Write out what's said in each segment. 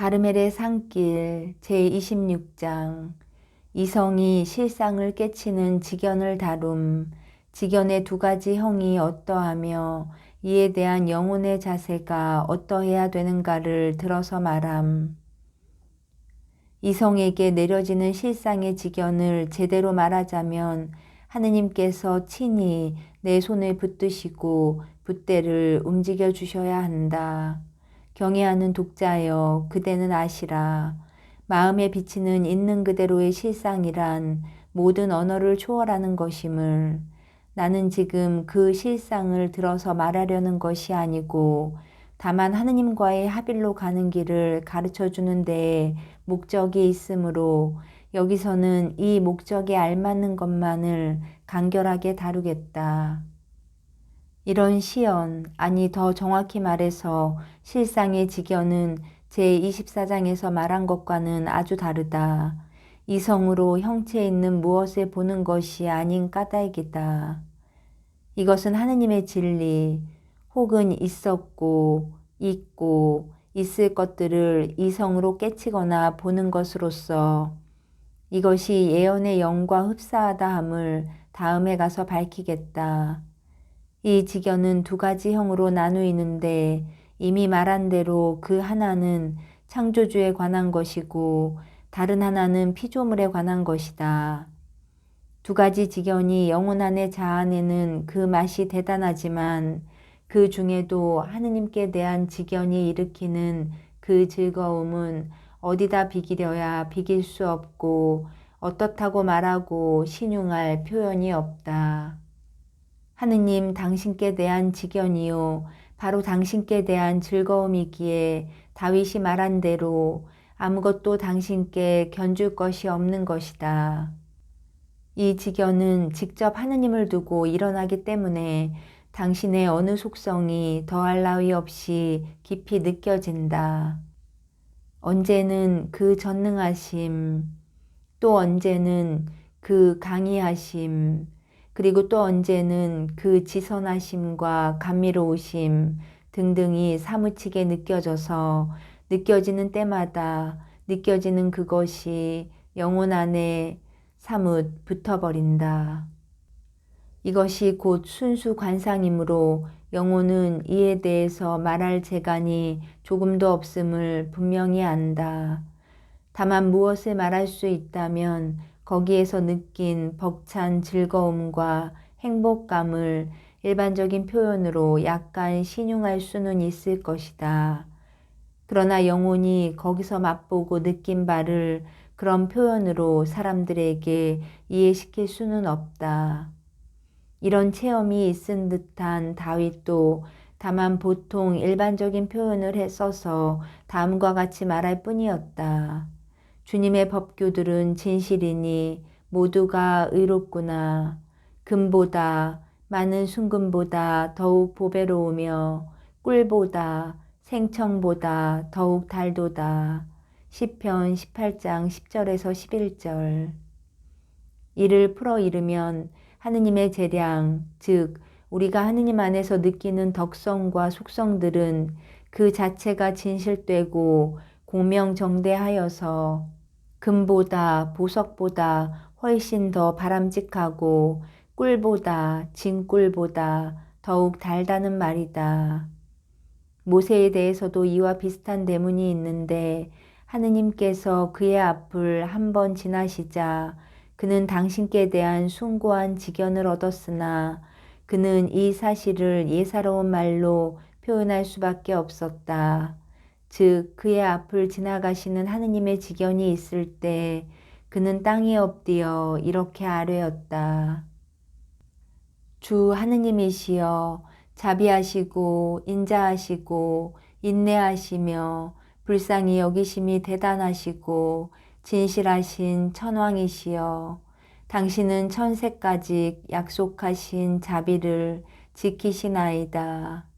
가르멜의 산길 제26장 이성이 실상을 깨치는 직연을 다룸. 직연의 두 가지 형이 어떠하며 이에 대한 영혼의 자세가 어떠해야 되는가를 들어서 말함. 이성에게 내려지는 실상의 직연을 제대로 말하자면 하느님께서 친히 내 손을 붙드시고 붓대를 움직여 주셔야 한다. 경애하는 독자여, 그대는 아시라. 마음에 비치는 있는 그대로의 실상이란 모든 언어를 초월하는 것임을. 나는 지금 그 실상을 들어서 말하려는 것이 아니고 다만 하느님과의 합일로 가는 길을 가르쳐 주는 데에 목적이 있으므로 여기서는 이 목적에 알맞는 것만을 간결하게 다루겠다. 이런 시연, 아니 더 정확히 말해서 실상의 직연은 제24장에서 말한 것과는 아주 다르다. 이성으로 형체 있는 무엇을 보는 것이 아닌 까닭이다. 이것은 하느님의 진리, 혹은 있었고, 있고, 있을 것들을 이성으로 깨치거나 보는 것으로서 이것이 예언의 영과 흡사하다 함을 다음에 가서 밝히겠다. 이 직연은 두 가지 형으로 나누이는데 이미 말한 대로 그 하나는 창조주에 관한 것이고 다른 하나는 피조물에 관한 것이다. 두 가지 직연이 영혼 안의 자아내는 그 맛이 대단하지만 그 중에도 하느님께 대한 직연이 일으키는 그 즐거움은 어디다 비기려야 비길 수 없고 어떻다고 말하고 신용할 표현이 없다. 하느님 당신께 대한 직연이요 바로 당신께 대한 즐거움이기에 다윗이 말한 대로 아무것도 당신께 견줄 것이 없는 것이다. 이 직연은 직접 하느님을 두고 일어나기 때문에 당신의 어느 속성이 더할 나위 없이 깊이 느껴진다. 언제는 그 전능하심, 또 언제는 그 강의하심, 그리고 또 언제는 그 지선하심과 감미로우심 등등이 사무치게 느껴져서 느껴지는 때마다 느껴지는 그것이 영혼 안에 사뭇 붙어버린다. 이것이 곧 순수 관상이므로 영혼은 이에 대해서 말할 재간이 조금도 없음을 분명히 안다. 다만 무엇을 말할 수 있다면 거기에서 느낀 벅찬 즐거움과 행복감을 일반적인 표현으로 약간 신용할 수는 있을 것이다. 그러나 영혼이 거기서 맛보고 느낀 바를 그런 표현으로 사람들에게 이해시킬 수는 없다. 이런 체험이 있은 듯한 다윗도 다만 보통 일반적인 표현을 써서 다음과 같이 말할 뿐이었다. 주님의 법규들은 진실이니 모두가 의롭구나. 금보다 많은 순금보다 더욱 보배로우며 꿀보다 생청보다 더욱 달도다. 시편 18장 10절에서 11절. 이를 풀어 이르면 하느님의 재량, 즉 우리가 하느님 안에서 느끼는 덕성과 속성들은 그 자체가 진실되고 공명정대하여서 금보다 보석보다 훨씬 더 바람직하고 꿀보다 진꿀보다 더욱 달다는 말이다. 모세에 대해서도 이와 비슷한 대문이 있는데 하느님께서 그의 앞을 한번 지나시자 그는 당신께 대한 숭고한 직연을 얻었으나 그는 이 사실을 예사로운 말로 표현할 수밖에 없었다. 즉 그의 앞을 지나가시는 하느님의 직연이 있을 때 그는 땅에 엎드려 이렇게 아뢰었다. 주 하느님이시여 자비하시고 인자하시고 인내하시며 불쌍히 여기심이 대단하시고 진실하신 천왕이시여 당신은 천세까지 약속하신 자비를 지키시나이다.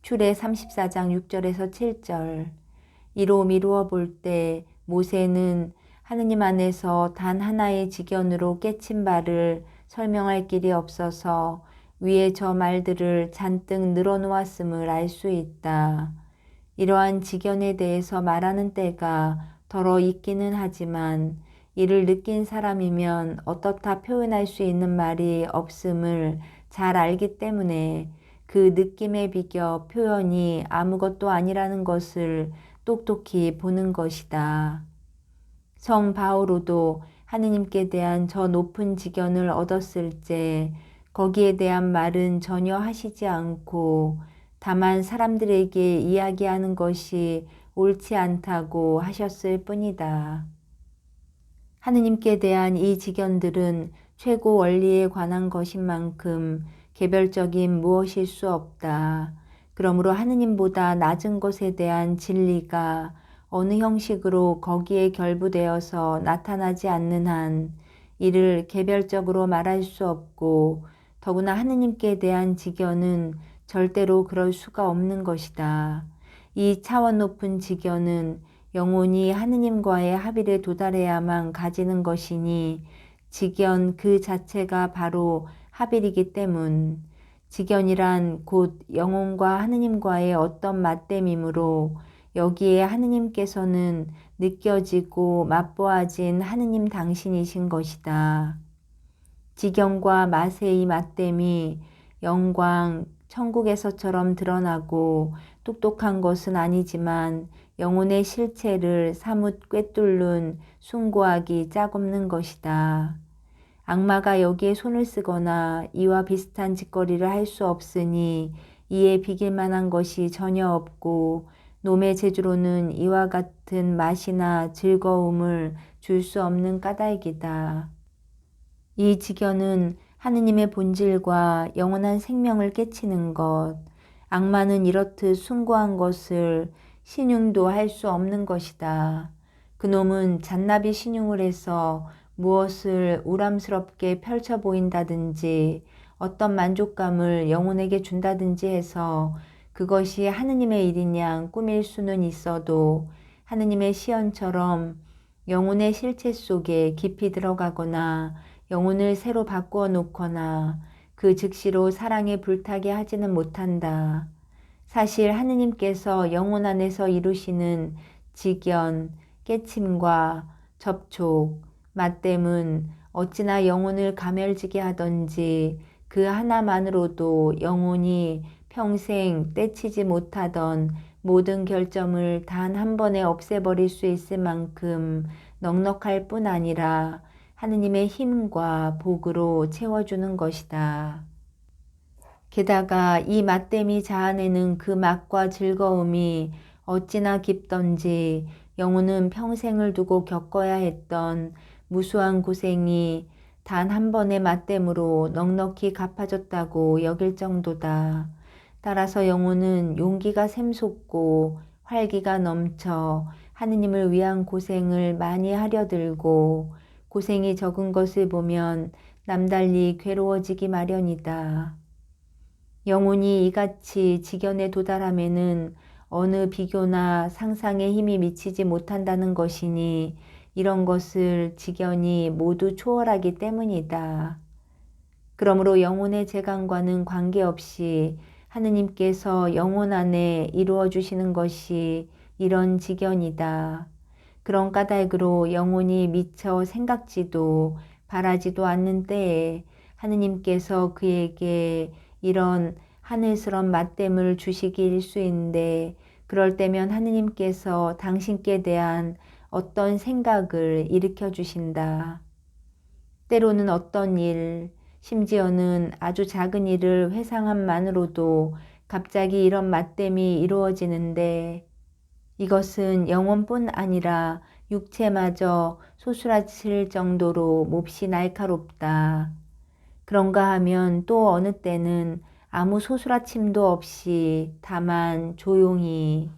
출애 34장 6절에서 7절. 이로 미루어 볼 때 모세는 하느님 안에서 단 하나의 직연으로 깨친 바를 설명할 길이 없어서 위에 저 말들을 잔뜩 늘어놓았음을 알 수 있다. 이러한 직연에 대해서 말하는 때가 더러 있기는 하지만 이를 느낀 사람이면 어떻다 표현할 수 있는 말이 없음을 잘 알기 때문에 그 느낌에 비교 표현이 아무것도 아니라는 것을 똑똑히 보는 것이다. 성 바오로도 하느님께 대한 저 높은 직연을 얻었을 때 거기에 대한 말은 전혀 하시지 않고 다만 사람들에게 이야기하는 것이 옳지 않다고 하셨을 뿐이다. 하느님께 대한 이 직연들은 최고 원리에 관한 것인 만큼 개별적인 무엇일 수 없다. 그러므로 하느님보다 낮은 것에 대한 진리가 어느 형식으로 거기에 결부되어서 나타나지 않는 한 이를 개별적으로 말할 수 없고 더구나 하느님께 대한 직연은 절대로 그럴 수가 없는 것이다. 이 차원 높은 직연은 영혼이 하느님과의 합일에 도달해야만 가지는 것이니 직연 그 자체가 바로 합일이기 때문 직연이란 곧 영혼과 하느님과의 어떤 맞댐이므로 여기에 하느님께서는 느껴지고 맛보아진 하느님 당신이신 것이다. 직연과 맛의 이 맞댐이 영광, 천국에서처럼 드러나고 똑똑한 것은 아니지만 영혼의 실체를 사뭇 꿰뚫는 숭고하기 짝없는 것이다. 악마가 여기에 손을 쓰거나 이와 비슷한 짓거리를 할 수 없으니 이에 비길 만한 것이 전혀 없고 놈의 재주로는 이와 같은 맛이나 즐거움을 줄 수 없는 까닭이다. 이 직연은 하느님의 본질과 영원한 생명을 깨치는 것, 악마는 이렇듯 숭고한 것을 신용도 할 수 없는 것이다. 그놈은 잔나비 신용을 해서 무엇을 우람스럽게 펼쳐 보인다든지 어떤 만족감을 영혼에게 준다든지 해서 그것이 하느님의 일인 양 꾸밀 수는 있어도 하느님의 시연처럼 영혼의 실체 속에 깊이 들어가거나 영혼을 새로 바꾸어 놓거나 그 즉시로 사랑에 불타게 하지는 못한다. 사실 하느님께서 영혼 안에서 이루시는 직연, 깨침과 접촉, 맞댐은 어찌나 영혼을 가멸지게 하던지 그 하나만으로도 영혼이 평생 떼치지 못하던 모든 결점을 단 한 번에 없애버릴 수 있을 만큼 넉넉할 뿐 아니라 하느님의 힘과 복으로 채워주는 것이다. 게다가 이 맞댐이 자아내는 그 맛과 즐거움이 어찌나 깊던지 영혼은 평생을 두고 겪어야 했던 무수한 고생이 단 한 번의 맞댐으로 넉넉히 갚아졌다고 여길 정도다. 따라서 영혼은 용기가 샘솟고 활기가 넘쳐 하느님을 위한 고생을 많이 하려 들고 고생이 적은 것을 보면 남달리 괴로워지기 마련이다. 영혼이 이같이 직연에 도달함에는 어느 비교나 상상의 힘이 미치지 못한다는 것이니 이런 것을 직연이 모두 초월하기 때문이다. 그러므로 영혼의 재간과는 관계없이 하느님께서 영혼 안에 이루어 주시는 것이 이런 직연이다. 그런 까닭으로 영혼이 미처 생각지도 바라지도 않는 때에 하느님께서 그에게 이런 하늘스런 맞댐을 주시기 일쑤인데 그럴 때면 하느님께서 당신께 대한 어떤 생각을 일으켜 주신다. 때로는 어떤 일, 심지어는 아주 작은 일을 회상함만으로도 갑자기 이런 맞댐이 이루어지는데 이것은 영혼뿐 아니라 육체마저 소스라칠 정도로 몹시 날카롭다. 그런가 하면 또 어느 때는 아무 소스라침도 없이 다만 조용히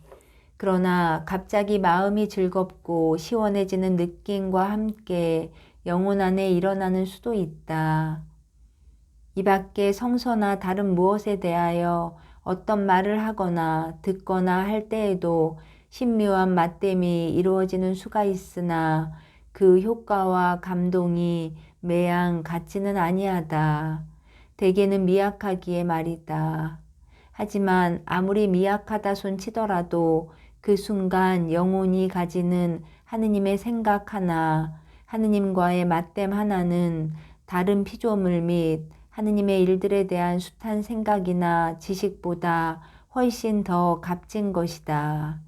그러나 갑자기 마음이 즐겁고 시원해지는 느낌과 함께 영혼 안에 일어나는 수도 있다. 이 밖에 성서나 다른 무엇에 대하여 어떤 말을 하거나 듣거나 할 때에도 신묘한 맞댐이 이루어지는 수가 있으나 그 효과와 감동이 매양 같지는 아니하다. 대개는 미약하기에 말이다. 하지만 아무리 미약하다 손치더라도 그 순간 영혼이 가지는 하느님의 생각 하나, 하느님과의 맞댐 하나는 다른 피조물 및 하느님의 일들에 대한 숱한 생각이나 지식보다 훨씬 더 값진 것이다.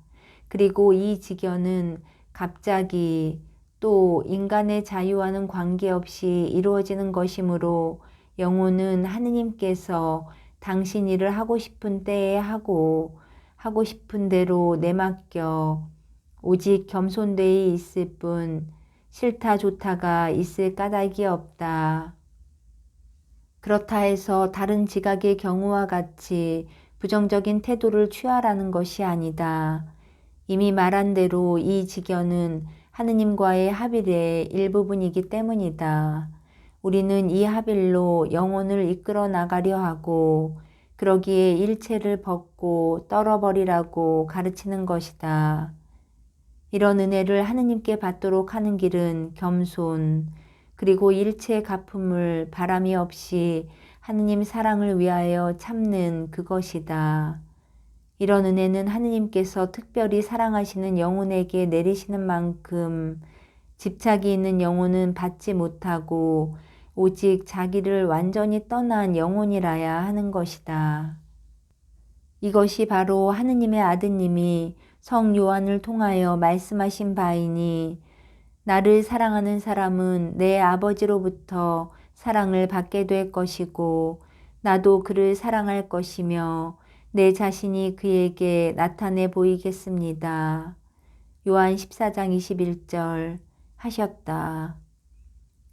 그리고 이 지견은 갑자기 또 인간의 자유와는 관계없이 이루어지는 것이므로 영혼은 하느님께서 당신 일을 하고 싶은 때에 하고 싶은 대로 내맡겨 오직 겸손되이 있을 뿐 싫다 좋다가 있을 까닭이 없다. 그렇다 해서 다른 지각의 경우와 같이 부정적인 태도를 취하라는 것이 아니다. 이미 말한 대로 이 지견은 하느님과의 합일의 일부분이기 때문이다. 우리는 이 합일로 영혼을 이끌어 나가려 하고 그러기에 일체를 벗고 떨어버리라고 가르치는 것이다. 이런 은혜를 하느님께 받도록 하는 길은 겸손, 그리고 일체의 갚음을 바람이 없이 하느님 사랑을 위하여 참는 그것이다. 이런 은혜는 하느님께서 특별히 사랑하시는 영혼에게 내리시는 만큼 집착이 있는 영혼은 받지 못하고 오직 자기를 완전히 떠난 영혼이라야 하는 것이다. 이것이 바로 하느님의 아드님이 성 요한을 통하여 말씀하신 바이니 나를 사랑하는 사람은 내 아버지로부터 사랑을 받게 될 것이고 나도 그를 사랑할 것이며 내 자신이 그에게 나타내 보이겠습니다. 요한 14장 21절 하셨다.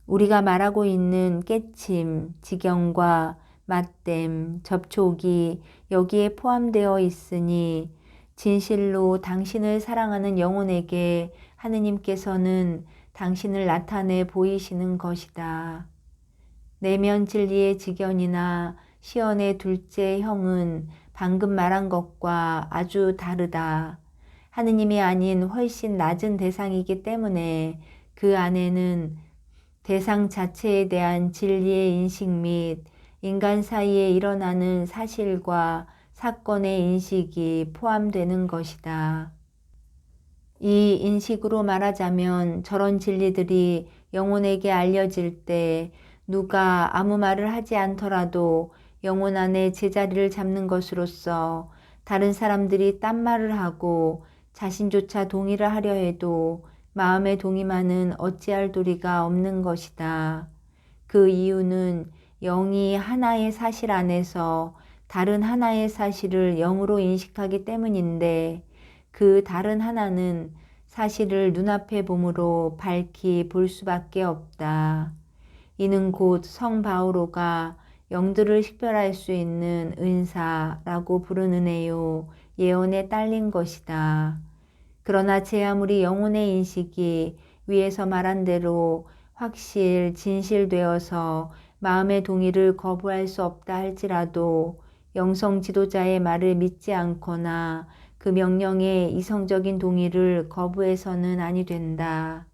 우리가 말하고 있는 깨침, 지경과 맞댐, 접촉이 여기에 포함되어 있으니 진실로 당신을 사랑하는 영혼에게 하느님께서는 당신을 나타내 보이시는 것이다. 내면 진리의 지견이나 시언의 둘째 형은 방금 말한 것과 아주 다르다. 하느님이 아닌 훨씬 낮은 대상이기 때문에 그 안에는 대상 자체에 대한 진리의 인식 및 인간 사이에 일어나는 사실과 사건의 인식이 포함되는 것이다. 이 인식으로 말하자면 저런 진리들이 영혼에게 알려질 때 누가 아무 말을 하지 않더라도 영혼 안에 제자리를 잡는 것으로서 다른 사람들이 딴 말을 하고 자신조차 동의를 하려 해도 마음의 동의만은 어찌할 도리가 없는 것이다. 그 이유는 영이 하나의 사실 안에서 다른 하나의 사실을 영으로 인식하기 때문인데 그 다른 하나는 사실을 눈앞에 봄으로 밝히 볼 수밖에 없다. 이는 곧 성 바오로가 영들을 식별할 수 있는 은사라고 부르는 애요 예언에 딸린 것이다. 그러나 제 아무리 영혼의 인식이 위에서 말한 대로 진실되어서 마음의 동의를 거부할 수 없다 할지라도 영성 지도자의 말을 믿지 않거나 그 명령에 이성적인 동의를 거부해서는 아니 된다.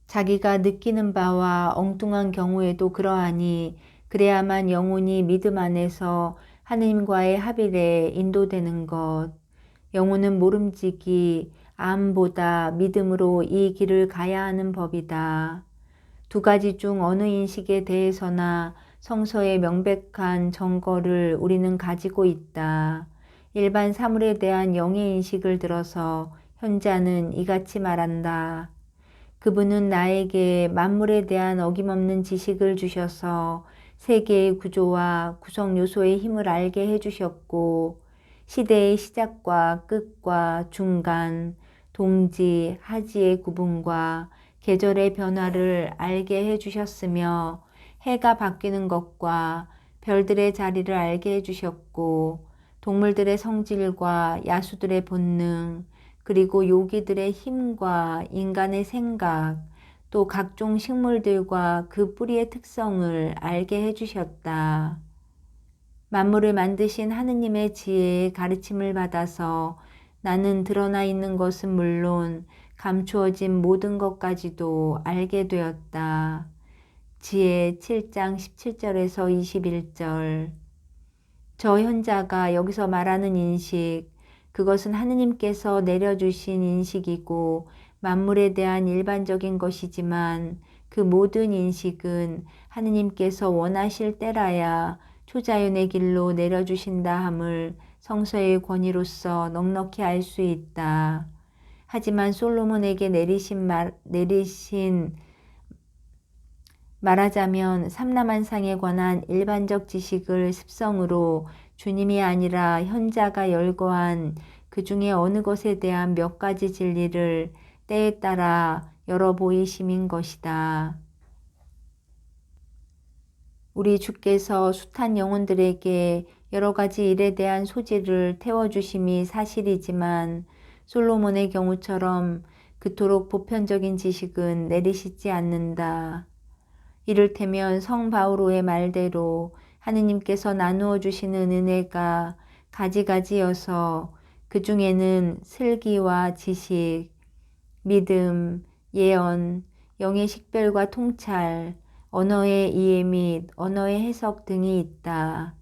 자기가 느끼는 바와 엉뚱한 경우에도 그러하니 그래야만 영혼이 믿음 안에서 하느님과의 합일에 인도되는 것. 영혼은 모름지기 암보다 믿음으로 이 길을 가야 하는 법이다. 두 가지 중 어느 인식에 대해서나 성서의 명백한 증거를 우리는 가지고 있다. 일반 사물에 대한 영의 인식을 들어서 현자는 이같이 말한다. 그분은 나에게 만물에 대한 어김없는 지식을 주셔서 세계의 구조와 구성 요소의 힘을 알게 해주셨고 시대의 시작과 끝과 중간, 동지, 하지의 구분과 계절의 변화를 알게 해주셨으며 해가 바뀌는 것과 별들의 자리를 알게 해주셨고 동물들의 성질과 야수들의 본능, 그리고 요기들의 힘과 인간의 생각, 또 각종 식물들과 그 뿌리의 특성을 알게 해주셨다. 만물을 만드신 하느님의 지혜의 가르침을 받아서 나는 드러나 있는 것은 물론 감추어진 모든 것까지도 알게 되었다. 지혜 7장 17절에서 21절. 저 현자가 여기서 말하는 인식, 그것은 하느님께서 내려주신 인식이고 만물에 대한 일반적인 것이지만 그 모든 인식은 하느님께서 원하실 때라야 초자연의 길로 내려주신다 함을 성서의 권위로서 넉넉히 알 수 있다. 하지만 솔로몬에게 내리신 말하자면 삼라만상에 관한 일반적 지식을 습성으로 주님이 아니라 현자가 열거한 그 중에 어느 것에 대한 몇 가지 진리를 때에 따라 열어 보이심인 것이다. 우리 주께서 숱한 영혼들에게 여러 가지 일에 대한 소지를 태워주심이 사실이지만 솔로몬의 경우처럼 그토록 보편적인 지식은 내리시지 않는다. 이를테면 성 바오로의 말대로 하느님께서 나누어 주시는 은혜가 가지가지여서 그 중에는 슬기와 지식, 믿음, 예언, 영의 식별과 통찰, 언어의 이해 및 언어의 해석 등이 있다.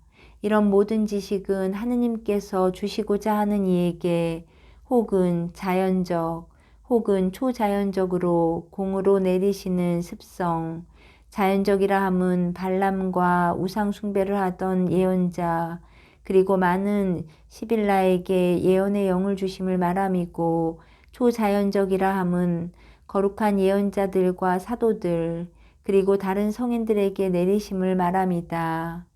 이런 모든 지식은 하느님께서 주시고자 하는 이에게 혹은 자연적 혹은 초자연적으로 공으로 내리시는 습성, 자연적이라 함은 발람과 우상숭배를 하던 예언자 그리고 많은 시빌라에게 예언의 영을 주심을 말함이고 초자연적이라 함은 거룩한 예언자들과 사도들 그리고 다른 성인들에게 내리심을 말함이다.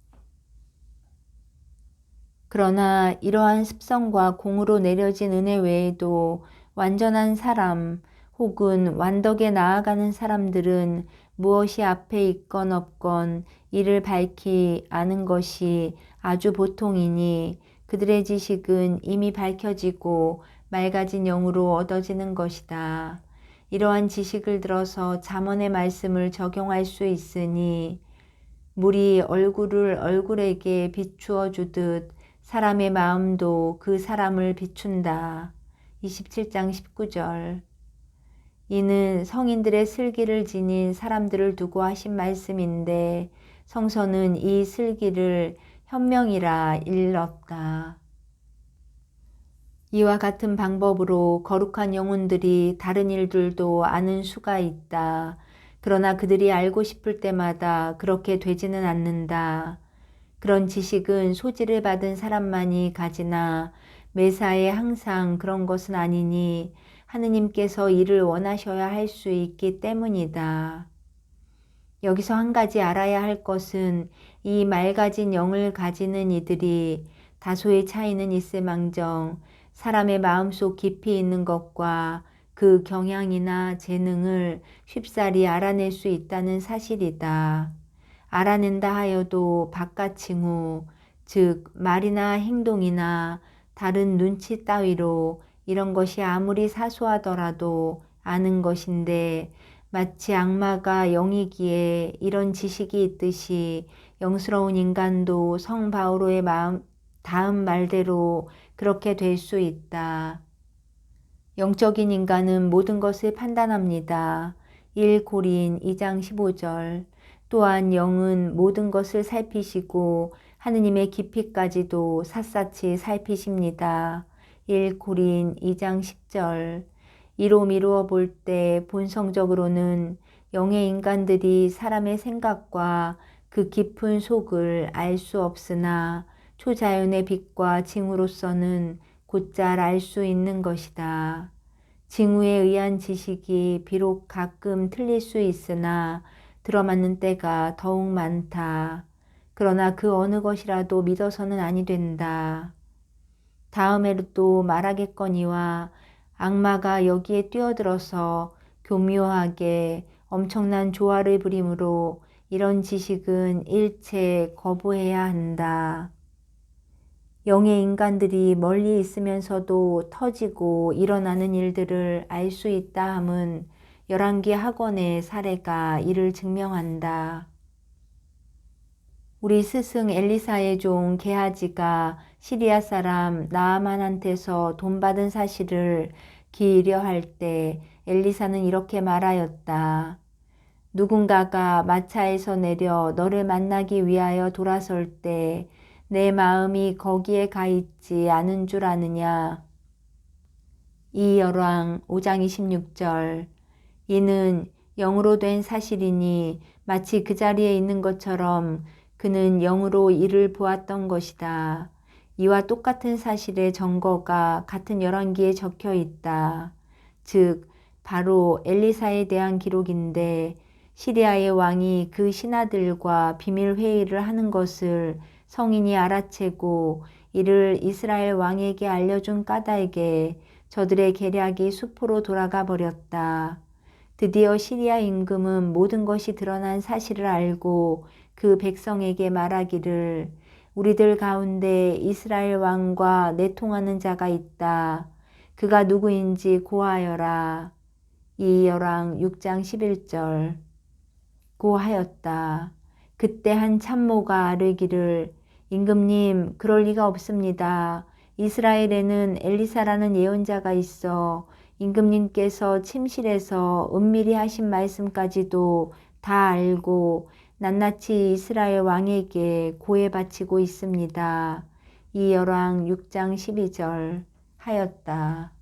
그러나 이러한 습성과 공으로 내려진 은혜 외에도 완전한 사람 혹은 완덕에 나아가는 사람들은 무엇이 앞에 있건 없건 이를 밝히 아는 것이 아주 보통이니 그들의 지식은 이미 밝혀지고 맑아진 영으로 얻어지는 것이다. 이러한 지식을 들어서 잠언의 말씀을 적용할 수 있으니 물이 얼굴을 얼굴에게 비추어 주듯 사람의 마음도 그 사람을 비춘다. 27장 19절. 이는 성인들의 슬기를 지닌 사람들을 두고 하신 말씀인데 성서는 이 슬기를 현명이라 일렀다. 이와 같은 방법으로 거룩한 영혼들이 다른 일들도 아는 수가 있다. 그러나 그들이 알고 싶을 때마다 그렇게 되지는 않는다. 그런 지식은 소지를 받은 사람만이 가지나 매사에 항상 그런 것은 아니니 하느님께서 이를 원하셔야 할 수 있기 때문이다. 여기서 한 가지 알아야 할 것은 이 맑아진 영을 가지는 이들이 다소의 차이는 있을망정 사람의 마음속 깊이 있는 것과 그 경향이나 재능을 쉽사리 알아낼 수 있다는 사실이다. 알아낸다 하여도 바깥 징후, 즉 말이나 행동이나 다른 눈치 따위로 이런 것이 아무리 사소하더라도 아는 것인데 마치 악마가 영이기에 이런 지식이 있듯이 영스러운 인간도 성 바오로의 다음 말대로 그렇게 될 수 있다. 영적인 인간은 모든 것을 판단합니다. 1고린 2장 15절. 또한 영은 모든 것을 살피시고 하느님의 깊이까지도 샅샅이 살피십니다. 1고린 2장 10절. 이로 미루어 볼 때 본성적으로는 영의 인간들이 사람의 생각과 그 깊은 속을 알 수 없으나 초자연의 빛과 징후로서는 곧잘 알 수 있는 것이다. 징후에 의한 지식이 비록 가끔 틀릴 수 있으나 들어맞는 때가 더욱 많다. 그러나 그 어느 것이라도 믿어서는 아니 된다. 다음에도 말하겠거니와 악마가 여기에 뛰어들어서 교묘하게 엄청난 조화를 부림으로 이런 지식은 일체 거부해야 한다. 영의 인간들이 멀리 있으면서도 터지고 일어나는 일들을 알 수 있다 함은 열왕기 학원의 사례가 이를 증명한다. 우리 스승 엘리사의 종 게하지가 시리아 사람 나아만한테서 돈 받은 사실을 기이려 할 때 엘리사는 이렇게 말하였다. 누군가가 마차에서 내려 너를 만나기 위하여 돌아설 때 내 마음이 거기에 가 있지 않은 줄 아느냐. 이 열왕 5장 26절. 이는 영으로 된 사실이니 마치 그 자리에 있는 것처럼 그는 영으로 이를 보았던 것이다. 이와 똑같은 사실의 증거가 같은 열왕기에 적혀 있다. 즉 바로 엘리사에 대한 기록인데 시리아의 왕이 그 신하들과 비밀 회의를 하는 것을 성인이 알아채고 이를 이스라엘 왕에게 알려준 까닭에 저들의 계략이 수포로 돌아가 버렸다. 드디어 시리아 임금은 모든 것이 드러난 사실을 알고 그 백성에게 말하기를 우리들 가운데 이스라엘 왕과 내통하는 자가 있다. 그가 누구인지 고하여라. 이 열왕 6장 11절. 고하였다. 그때 한 참모가 아뢰기를 임금님 그럴 리가 없습니다. 이스라엘에는 엘리사라는 예언자가 있어 임금님께서 침실에서 은밀히 하신 말씀까지도 다 알고 낱낱이 이스라엘 왕에게 고해 바치고 있습니다. 이 열왕 6장 12절 하였다.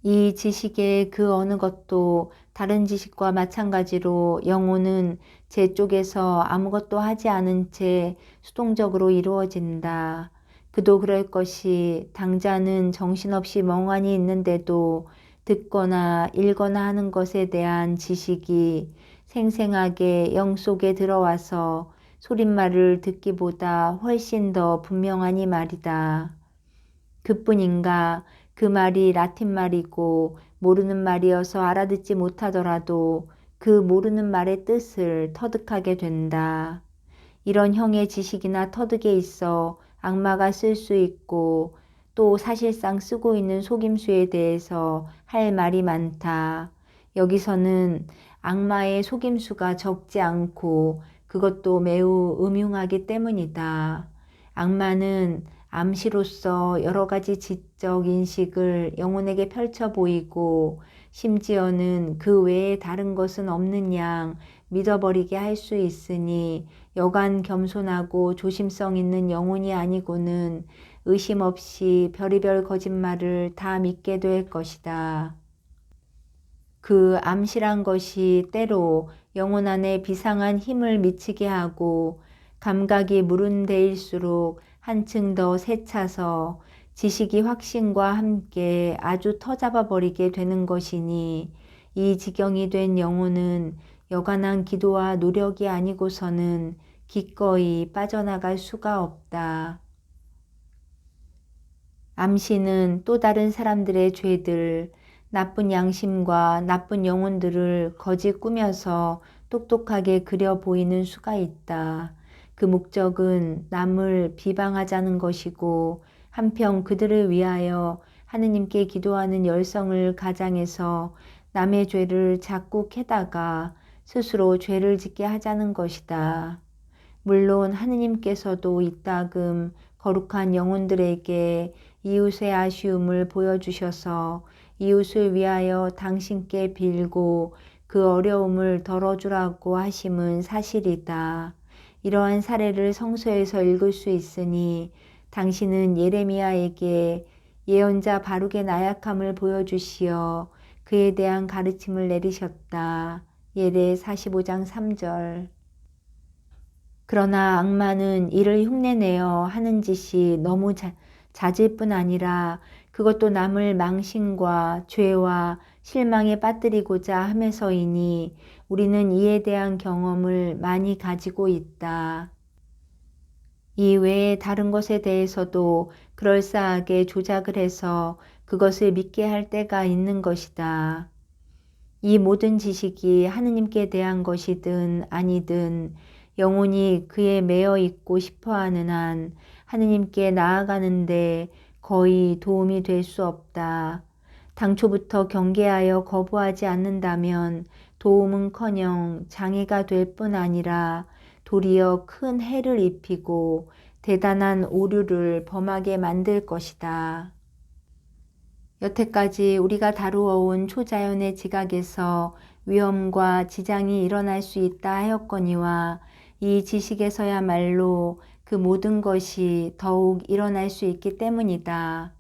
이 지식의 그 어느 것도 다른 지식과 마찬가지로 영혼은 제 쪽에서 아무것도 하지 않은 채 수동적으로 이루어진다. 그도 그럴 것이 당자는 정신없이 멍하니 있는데도 듣거나 읽거나 하는 것에 대한 지식이 생생하게 영 속에 들어와서 소릿말을 듣기보다 훨씬 더 분명하니 말이다. 그뿐인가 그 말이 라틴 말이고 모르는 말이어서 알아듣지 못하더라도 그 모르는 말의 뜻을 터득하게 된다. 이런 형의 지식이나 터득에 있어 악마가 쓸 수 있고 또 사실상 쓰고 있는 속임수에 대해서 할 말이 많다. 여기서는 악마의 속임수가 적지 않고 그것도 매우 음흉하기 때문이다. 악마는 암시로서 여러 가지 지적 인식을 영혼에게 펼쳐 보이고 심지어는 그 외에 다른 것은 없는 양 믿어버리게 할 수 있으니 여간 겸손하고 조심성 있는 영혼이 아니고는 의심 없이 별의별 거짓말을 다 믿게 될 것이다. 그 암시란 것이 때로 영혼 안에 비상한 힘을 미치게 하고 감각이 무른대일수록 한층 더 세차서 지식이 확신과 함께 아주 터잡아 버리게 되는 것이니 이 지경이 된 영혼은 여간한 기도와 노력이 아니고서는 기꺼이 빠져나갈 수가 없다. 암시는 또 다른 사람들의 죄들, 나쁜 양심과 나쁜 영혼들을 거짓 꾸며서 똑똑하게 그려 보이는 수가 있다. 그 목적은 남을 비방하자는 것이고 한편 그들을 위하여 하느님께 기도하는 열성을 가장해서 남의 죄를 자꾸 캐다가 스스로 죄를 짓게 하자는 것이다. 물론 하느님께서도 이따금 거룩한 영혼들에게 이웃의 아쉬움을 보여주셔서 이웃을 위하여 당신께 빌고 그 어려움을 덜어주라고 하심은 사실이다. 이러한 사례를 성서에서 읽을 수 있으니 당신은 예레미야에게 예언자 바룩의 나약함을 보여주시어 그에 대한 가르침을 내리셨다. 예레 45장 3절. 그러나 악마는 이를 흉내내어 하는 짓이 너무 잦을 뿐 아니라 그것도 남을 망신과 죄와 실망에 빠뜨리고자 함에서이니 우리는 이에 대한 경험을 많이 가지고 있다. 이 외에 다른 것에 대해서도 그럴싸하게 조작을 해서 그것을 믿게 할 때가 있는 것이다. 이 모든 지식이 하느님께 대한 것이든 아니든 영혼이 그에 매여 있고 싶어하는 한 하느님께 나아가는데 거의 도움이 될 수 없다. 당초부터 경계하여 거부하지 않는다면 도움은커녕 장애가 될 뿐 아니라 도리어 큰 해를 입히고 대단한 오류를 범하게 만들 것이다. 여태까지 우리가 다루어 온 초자연의 지각에서 위험과 지장이 일어날 수 있다 하였거니와 이 지식에서야말로 그 그 모든 것이 더욱 일어날 수 있기 때문이다.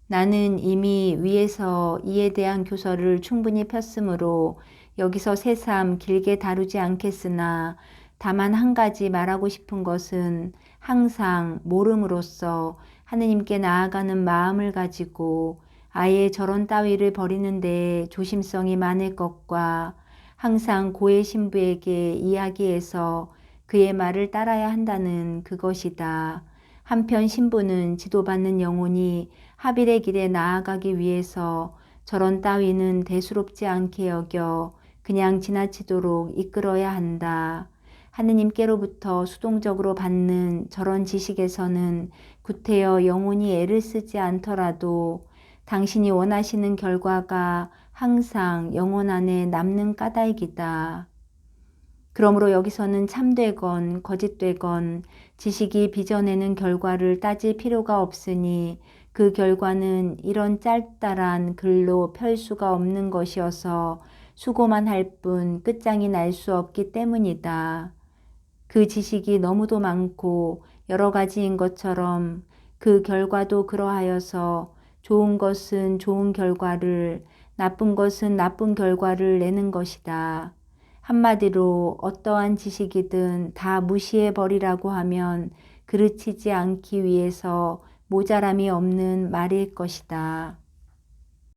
나는 이미 위에서 이에 대한 교서를 충분히 폈으므로 여기서 새삼 길게 다루지 않겠으나 다만 한 가지 말하고 싶은 것은 항상 모름으로써 하느님께 나아가는 마음을 가지고 아예 저런 따위를 버리는 데에 조심성이 많을 것과 항상 고해 신부에게 이야기해서 그의 말을 따라야 한다는 그것이다. 한편 신부는 지도받는 영혼이 하빌의 길에 나아가기 위해서 저런 따위는 대수롭지 않게 여겨 그냥 지나치도록 이끌어야 한다. 하느님께로부터 수동적으로 받는 저런 지식에서는 구태여 영혼이 애를 쓰지 않더라도 당신이 원하시는 결과가 항상 영혼 안에 남는 까닭이다. 그러므로 여기서는 참되건 거짓되건 지식이 빚어내는 결과를 따질 필요가 없으니 그 결과는 이런 짤짤한 글로 펼 수가 없는 것이어서 수고만 할 뿐 끝장이 날 수 없기 때문이다. 그 지식이 너무도 많고 여러 가지인 것처럼 그 결과도 그러하여서 좋은 것은 좋은 결과를, 나쁜 것은 나쁜 결과를 내는 것이다. 한마디로 어떠한 지식이든 다 무시해버리라고 하면 그르치지 않기 위해서 모자람이 없는 말일 것이다.